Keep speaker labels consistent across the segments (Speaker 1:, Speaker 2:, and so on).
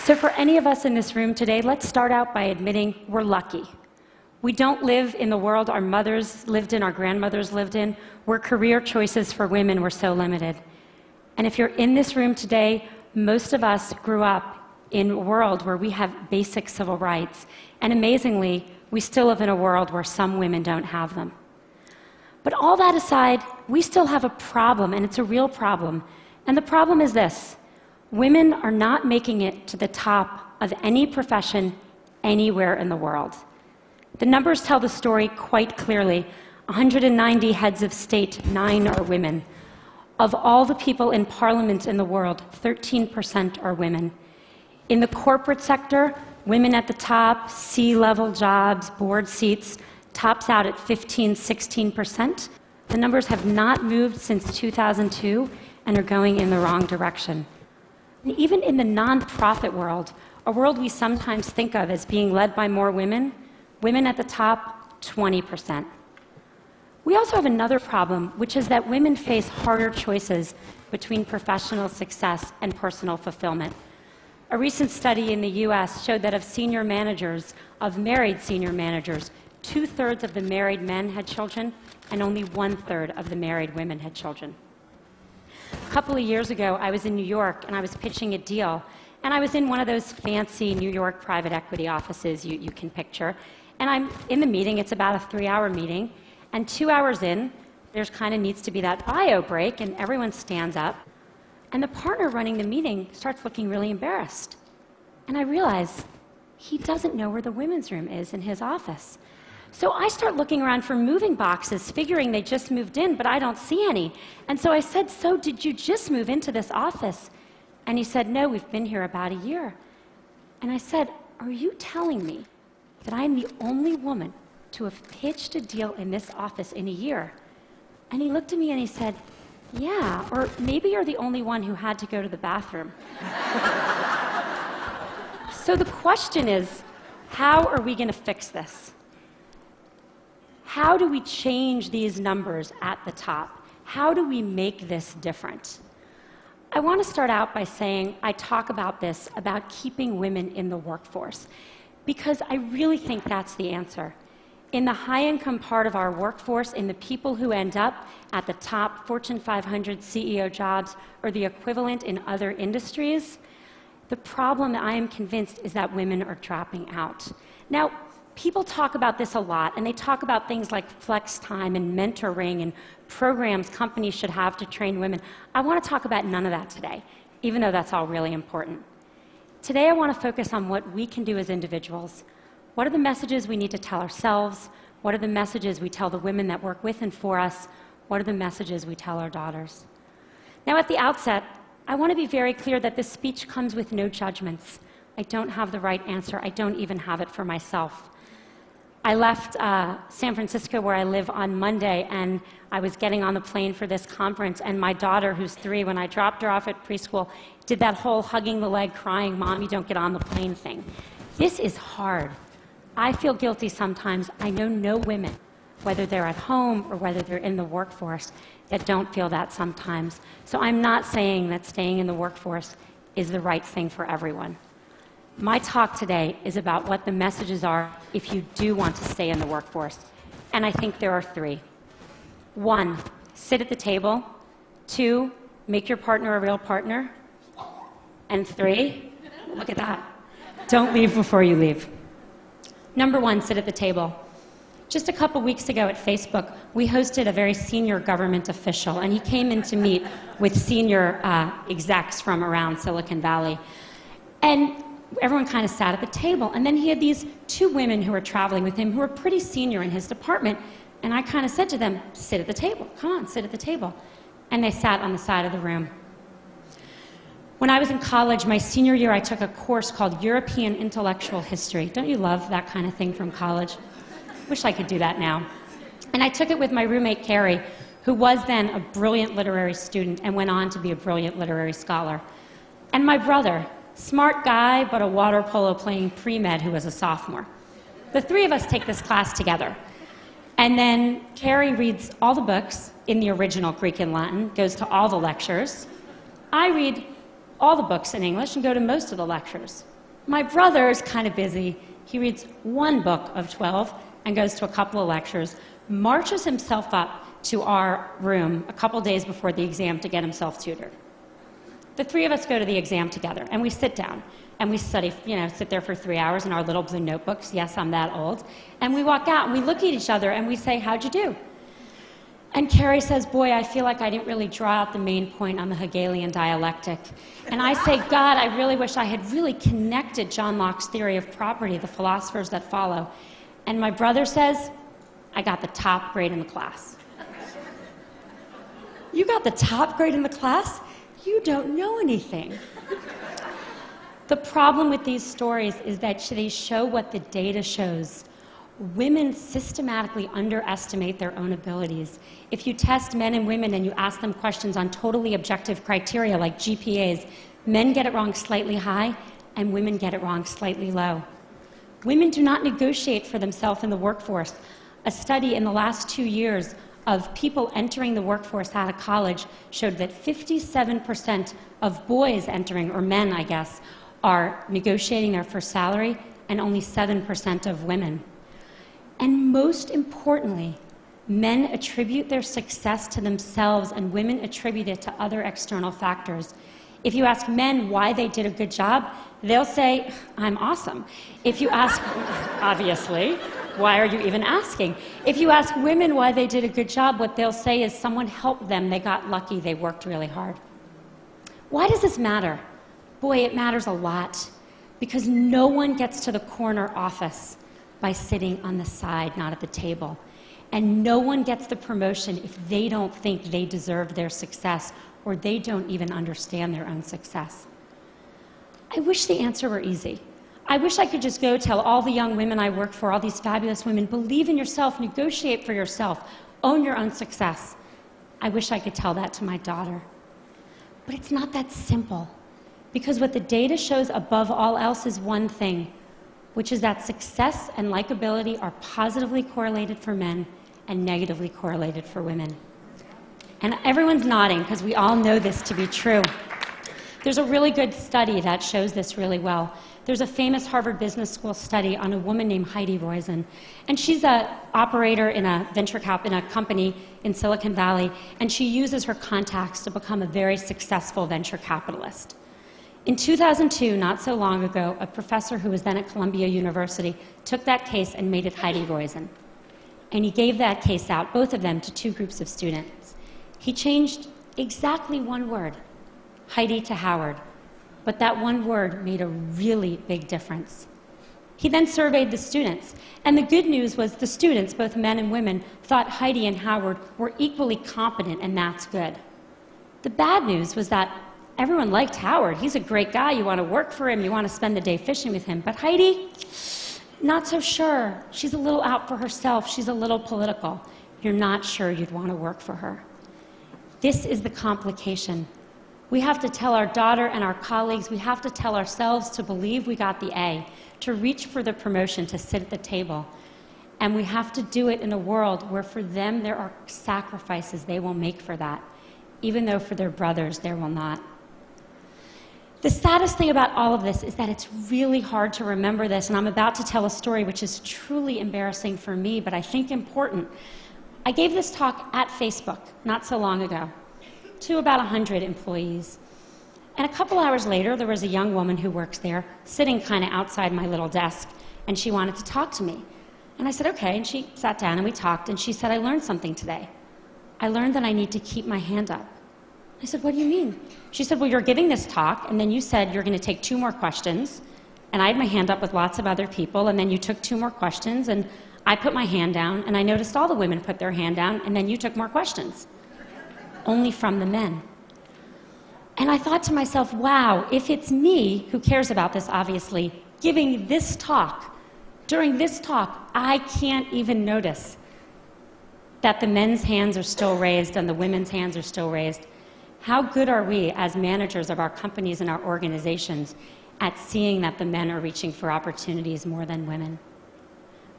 Speaker 1: So for any of us in this room today, let's start out by admitting we're lucky. We don't live in the world our mothers lived in, our grandmothers lived in, where career choices for women were so limited. And if you're in this room today, most of us grew up in a world where we have basic civil rights. And amazingly, we still live in a world where some women don't have them. But all that aside, we still have a problem, and it's a real problem. And the problem is this: women are not making it to the top of any profession anywhere in the world. The numbers tell the story quite clearly. 190 heads of state, 9 are women. Of all the people in parliament in the world, 13% are women. In the corporate sector, women at the top, C-level jobs, board seats, tops out at 15–16%. The numbers have not moved since 2002 and are going in the wrong direction. And even in the nonprofit world, a world we sometimes think of as being led by more women, women at the top, 20%. We also have another problem, which is that women face harder choices between professional success and personal fulfillment. A recent study in the US showed that of senior managers, of married senior managers, 2/3 of the married men had children, and only 1/3 of the married women had children. A couple of years ago, I was in New York, and I was pitching a deal, and I was in one of those fancy New York private equity offices you can picture, and I'm in the meeting. It's about a 3-hour meeting, and 2 hours in, there's kind of needs to be that bio break, and everyone stands up. And the partner running the meeting starts looking really embarrassed. And I realize he doesn't know where the women's room is in his office. So I start looking around for moving boxes, figuring they just moved in, but I don't see any. And so I said, "So did you just move into this office?" And he said, "No, we've been here about a year." And I said, "Are you telling me that I'm the only woman to have pitched a deal in this office in a year?" And he looked at me and he said, "Yeah, or maybe you're the only one who had to go to the bathroom." So the question is, how are we going to fix this? How do we change these numbers at the top? How do we make this different? I want to start out by saying I talk about this, about keeping women in the workforce, because I really think that's the answer. In the high-income part of our workforce, in the people who end up at the top Fortune 500 CEO jobs or the equivalent in other industries, the problem, I am convinced, is that women are dropping out. Now, people talk about this a lot, and they talk about things like flex time and mentoring and programs companies should have to train women. I want to talk about none of that today, even though that's all really important. Today, I want to focus on what we can do as individuals. What are the messages we need to tell ourselves? What are the messages we tell the women that work with and for us? What are the messages we tell our daughters? Now, at the outset, I want to be very clear that this speech comes with no judgments. I don't have the right answer. I don't even have it for myself. I left San Francisco, where I live, on Monday, and I was getting on the plane for this conference, and my daughter, who's 3, when I dropped her off at preschool, did that whole hugging the leg, crying, "Mommy, don't get on the plane" thing. This is hard. I feel guilty sometimes. I know no women, whether they're at home or whether they're in the workforce, that don't feel that sometimes. So I'm not saying that staying in the workforce is the right thing for everyone. My talk today is about what the messages are if you do want to stay in the workforce. And I think there are 3. 1, sit at the table. 2, make your partner a real partner. And 3, look at that, don't leave before you leave. Number 1, sit at the table. Just a couple weeks ago at Facebook, we hosted a very senior government official, and he came in to meet with senior execs from around Silicon Valley. And everyone kind of sat at the table, and then he had these 2 women who were traveling with him who were pretty senior in his department, and I kind of said to them, "Sit at the table, come on, sit at the table." And they sat on the side of the room. When I was in college, my senior year, I took a course called European Intellectual History. Don't you love that kind of thing from college? Wish I could do that now. And I took it with my roommate, Carrie, who was then a brilliant literary student and went on to be a brilliant literary scholar. And my brother, smart guy, but a water polo playing pre-med who was a sophomore. The 3 of us take this class together. And then Carrie reads all the books in the original Greek and Latin, goes to all the lectures. I read all the books in English and go to most of the lectures. My brother is kind of busy. He reads one book of 12 and goes to a couple of lectures, marches himself up to our room a couple days before the exam to get himself tutored. The three of us go to the exam together, and we sit down, and we study, sit there for 3 hours in our little blue notebooks. Yes, I'm that old. And we walk out, and we look at each other, and we say, how'd you do? And Carrie says, boy, I feel like I didn't really draw out the main point on the Hegelian dialectic. And I say, God, I really wish I had really connected John Locke's theory of property, the philosophers that follow. And my brother says, I got the top grade in the class. You got the top grade in the class? You don't know anything. The problem with these stories is that they show what the data shows. Women systematically underestimate their own abilities. If you test men and women and you ask them questions on totally objective criteria like GPAs, men get it wrong slightly high and women get it wrong slightly low. Women do not negotiate for themselves in the workforce. A study in the last 2 years of people entering the workforce out of college showed that 57% of boys entering, or men, I guess, are negotiating their first salary, and only 7% of women. And most importantly, men attribute their success to themselves and women attribute it to other external factors. If you ask men why they did a good job, they'll say, I'm awesome. If you ask, obviously, why are you even asking? If you ask women why they did a good job, what they'll say is someone helped them, they got lucky, they worked really hard. Why does this matter? Boy, it matters a lot, because no one gets to the corner office by sitting on the side, not at the table. And no one gets the promotion if they don't think they deserve their success or they don't even understand their own success. I wish the answer were easy. I wish I could just go tell all the young women I work for, all these fabulous women, believe in yourself, negotiate for yourself, own your own success. I wish I could tell that to my daughter. But it's not that simple, because what the data shows above all else is one thing, which is that success and likability are positively correlated for men and negatively correlated for women. And everyone's nodding, because we all know this to be true. There's a really good study that shows this really well. There's a famous Harvard Business School study on a woman named Heidi Roizen, and she's an operator in a in a company in Silicon Valley, and she uses her contacts to become a very successful venture capitalist. In 2002, not so long ago, a professor who was then at Columbia University took that case and made it Heidi Roizen. And he gave that case out, both of them, to 2 groups of students. He changed exactly one word, Heidi to Howard, but that one word made a really big difference. He then surveyed the students, and the good news was the students, both men and women, thought Heidi and Howard were equally competent, and that's good. The bad news was that everyone liked Howard. He's a great guy. You want to work for him. You want to spend the day fishing with him. But Heidi, not so sure. She's a little out for herself. She's a little political. You're not sure you'd want to work for her. This is the complication. We have to tell our daughter and our colleagues, we have to tell ourselves to believe we got the A, to reach for the promotion, to sit at the table. And we have to do it in a world where for them there are sacrifices they will make for that, even though for their brothers there will not. The saddest thing about all of this is that it's really hard to remember this, and I'm about to tell a story which is truly embarrassing for me, but I think important. I gave this talk at Facebook not so long ago to about 100 employees. And a couple hours later, there was a young woman who works there, sitting kind of outside my little desk, and she wanted to talk to me. And I said, okay, and she sat down and we talked, and she said, I learned something today. I learned that I need to keep my hand up. I said, what do you mean? She said, well, you're giving this talk, and then you said you're going to take 2 more questions, and I had my hand up with lots of other people, and then you took 2 more questions, and I put my hand down, and I noticed all the women put their hand down, and then you took more questions. Only from the men. And I thought to myself, wow, if it's me, who cares about this obviously, giving this talk, during this talk, I can't even notice that the men's hands are still raised and the women's hands are still raised. How good are we as managers of our companies and our organizations at seeing that the men are reaching for opportunities more than women?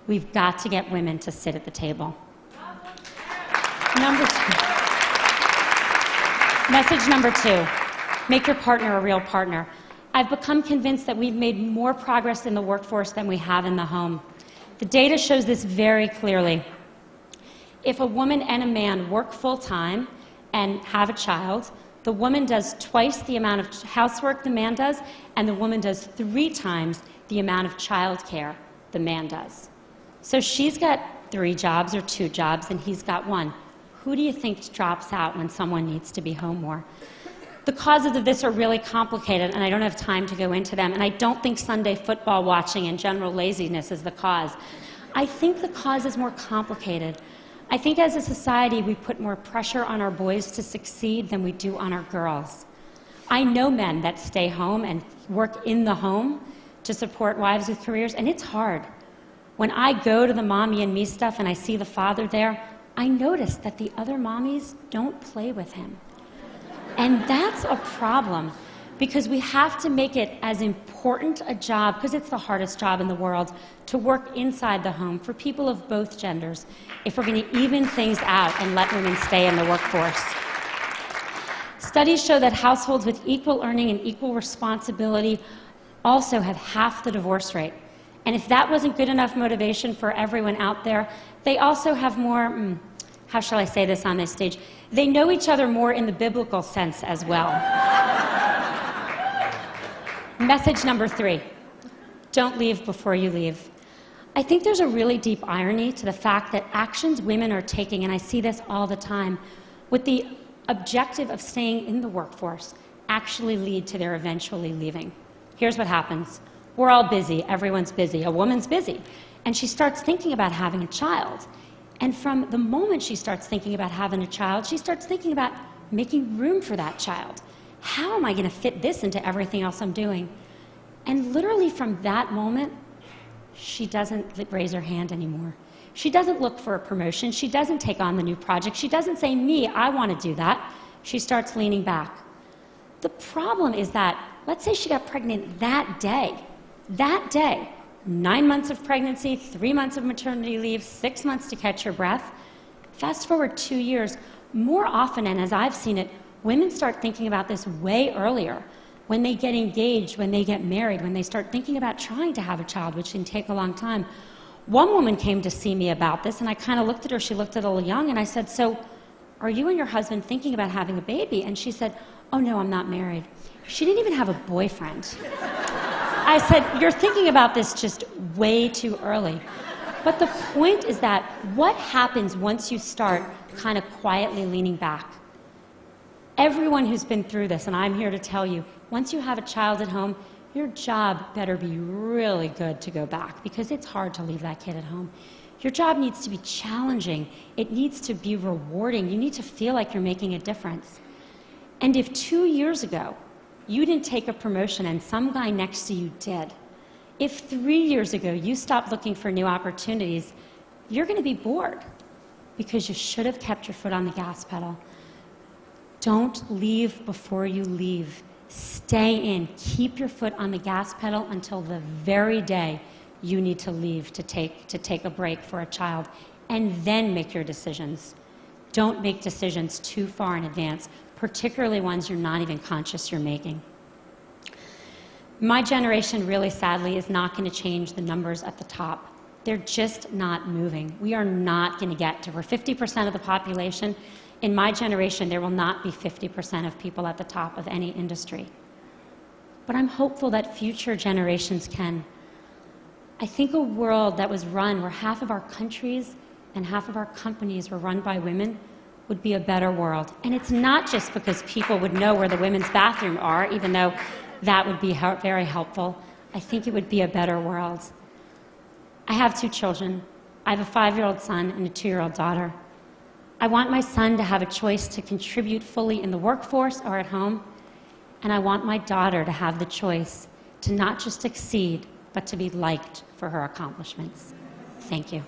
Speaker 1: We've got to get women to sit at the table. Message number 2, make your partner a real partner. I've become convinced that we've made more progress in the workforce than we have in the home. The data shows this very clearly. If a woman and a man work full-time and have a child, the woman does twice the amount of housework the man does, and the woman does 3 times the amount of childcare the man does. So she's got 3 jobs or 2 jobs, and he's got 1. Who do you think drops out when someone needs to be home more? The causes of this are really complicated, and I don't have time to go into them, and I don't think Sunday football watching and general laziness is the cause. I think the cause is more complicated. I think as a society, we put more pressure on our boys to succeed than we do on our girls. I know men that stay home and work in the home to support wives with careers, and it's hard. When I go to the mommy and me stuff and I see the father there, I notice that the other mommies don't play with him. And that's a problem, because we have to make it as important a job, because it's the hardest job in the world, to work inside the home for people of both genders, if we're going to even things out and let women stay in the workforce. Studies show that households with equal earning and equal responsibility also have half the divorce rate. And if that wasn't good enough motivation for everyone out there, they also have more, how shall I say this on this stage? They know each other more in the biblical sense as well. Message number 3, don't leave before you leave. I think there's a really deep irony to the fact that actions women are taking, and I see this all the time, with the objective of staying in the workforce actually lead to their eventually leaving. Here's what happens. We're all busy, everyone's busy, a woman's busy, and she starts thinking about having a child. And from the moment she starts thinking about having a child, she starts thinking about making room for that child. How am I going to fit this into everything else I'm doing? And literally from that moment, she doesn't raise her hand anymore. She doesn't look for a promotion. She doesn't take on the new project. She doesn't say, me, I want to do that. She starts leaning back. The problem is that, let's say she got pregnant that day, 9 months of pregnancy, 3 months of maternity leave, 6 months to catch her breath. Fast forward 2 years, more often, and as I've seen it, women start thinking about this way earlier. When they get engaged, when they get married, when they start thinking about trying to have a child, which can take a long time. One woman came to see me about this, and I kind of looked at her, she looked a little young, and I said, so are you and your husband thinking about having a baby? And she said, oh no, I'm not married. She didn't even have a boyfriend. I said, you're thinking about this just way too early. But the point is that what happens once you start kind of quietly leaning back? Everyone who's been through this, and I'm here to tell you, once you have a child at home, your job better be really good to go back, because it's hard to leave that kid at home. Your job needs to be challenging. It needs to be rewarding. You need to feel like you're making a difference. And if 2 years ago, you didn't take a promotion and some guy next to you did, if 3 years ago you stopped looking for new opportunities, you're going to be bored, because you should have kept your foot on the gas pedal. Don't leave before you leave. Stay in. Keep your foot on the gas pedal until the very day you need to leave to take a break for a child, and then make your decisions. Don't make decisions too far in advance, particularly ones you're not even conscious you're making. My generation, really sadly, is not going to change the numbers at the top. They're just not moving. We are not going to get to, we're 50% of the population. In my generation, there will not be 50% of people at the top of any industry. But I'm hopeful that future generations can. I think a world that was run where half of our countries and half of our companies were run by women would be a better world. And it's not just because people would know where the women's bathrooms are, even though that would be very helpful. I think it would be a better world. I have 2 children. I have a 5-year-old son and a 2-year-old daughter. I want my son to have a choice to contribute fully in the workforce or at home, and I want my daughter to have the choice to not just succeed, but to be liked for her accomplishments. Thank you.